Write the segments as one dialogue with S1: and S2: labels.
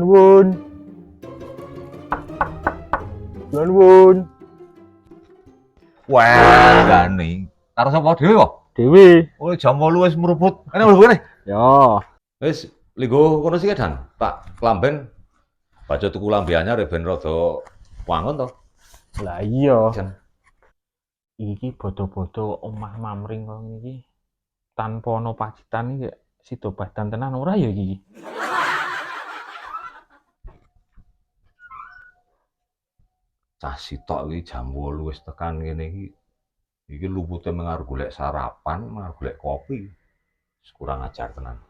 S1: Wun. Wun.
S2: Wah, gani. Karo sapa dhewe kok?
S1: Dewi.
S2: Oh, jam 8 wis meruput. Kene mlebu kene.
S1: Ya.
S2: Wis linggo kono sik Dan. Tak klamben baca tuku lambe anyar ben rada wangun to.
S1: Lah iya.
S2: Jan.
S1: Iki bodo-bodo omah mamring kok iki. Tanpa ono pacitan iki sida badan tenan ora ya iki.
S2: Cah sitok iki jam 8 wis tekan kene iki. Iki lupute mengar golek sarapan, mengar golek kopi. Wis kurang ajar tenan.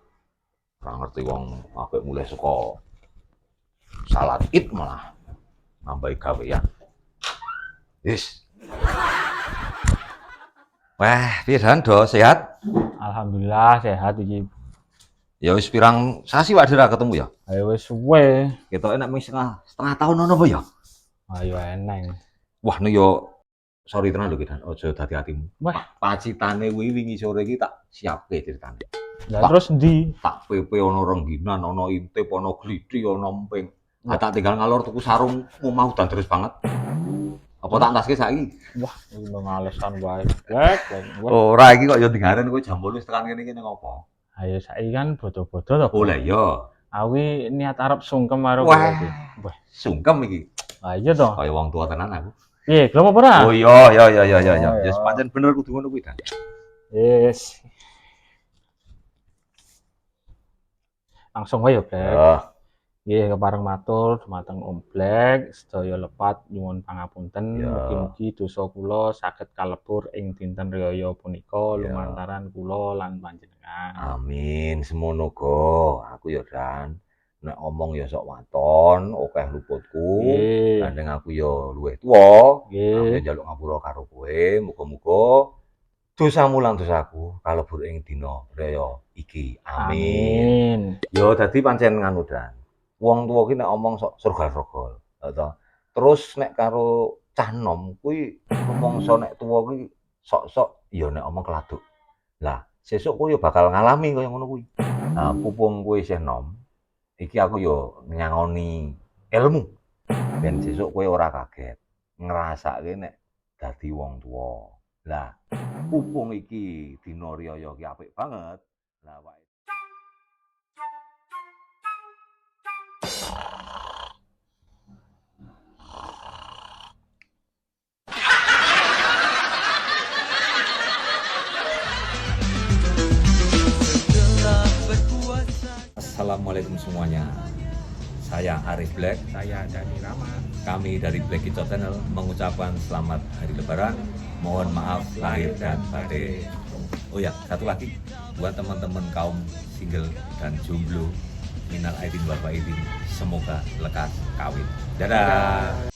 S2: Ora ngerti wong apik mulai saka salat Id malah nambahi gawean. Wis. Wah, piye Dan do sehat?
S1: Alhamdulillah sehat iki.
S2: Ya wis pirang sasi wae ra ketemu ya.
S1: Ayo wis suwe.
S2: Ketoke nek mung setengah tahun ono apa ya?
S1: Ayo eneng.
S2: Wah, nek yo sorry tenan lho Ki Dan, aja dadi atimu.
S1: Wah,
S2: Pacitane kuwi wingi sore iki tak siapke ceritane.
S1: lah terus ndi?
S2: Tak PP ana rengginan, ana intip, ana gliti, ana emping. Lah tak tinggal ngalor tuku sarung omah udan terus banget. Apa tak taske saiki?
S1: Wah, iki mengalesan wae. Wah.
S2: Ora iki kok yo dingaren kowe jam 8 tekan kene iki ngopo?
S1: Ayo saiki kan bodo-bodo to.
S2: Oh lah iya.
S1: Awi niat arep sungkem karo kowe
S2: Wah,
S1: iki. Wah,
S2: sungkem iki.
S1: lah iya to.
S2: Kaya wong tua tenan aku.
S1: Piye, gelem apa ora?
S2: Oh iya.
S1: Oh,
S2: Ya
S1: iya.
S2: pancen bener kudu ngono kuwi Dan.
S1: Yes. Langsung wae ya, Blek.
S2: Ya.
S1: Nggih, kepareng matur dumateng Om Blek, sedaya lepat nyuwun pangapunten.
S2: Ya.
S1: Mugi-mugi dosa kula saged kalebur ing dinten riyaya punika
S2: Ya.
S1: lumantaran kula lan panjenengan.
S2: Amin, semono go. Aku ya Dan, nek omong ya sok waton, akeh luputku.
S1: Nggih.
S2: Gandeng aku ya luwih tuwa. Aku
S1: Nggih.
S2: njaluk ngapura karo kowe, muga-muga dosamu lan dosaku kalebur ing dina raya iki. Amin.
S1: Amin.
S2: Ya dadi pancen nganu Dan. Wong tuwa ki nek omong sok surga-surga, to. Terus nek karo cah nom kuwi rumangsa nek tuwa kuwi sok-sok ya nek omong keladuk. Lah, sesuk kowe ya bakal ngalami kaya ngono kuwi. Nah, pupung kowe isih nom, iki aku ya nyangoni ilmu. Ben sesuk kowe ora kaget ngrasake nek dadi wong tuwa. Lah, pupung iki dina riyaya ki apik banget. Lah wae. Assalamualaikum semuanya. Saya Arif Black.
S1: Saya Dani Rama.
S2: Kami dari Black Kicot Channel mengucapkan selamat hari Lebaran. Mohon maaf lahir dan batin. Oh ya, satu lagi buat teman-teman kaum single dan jomblo, minal aidin wal faizin, semoga lekas kawin. Dadah.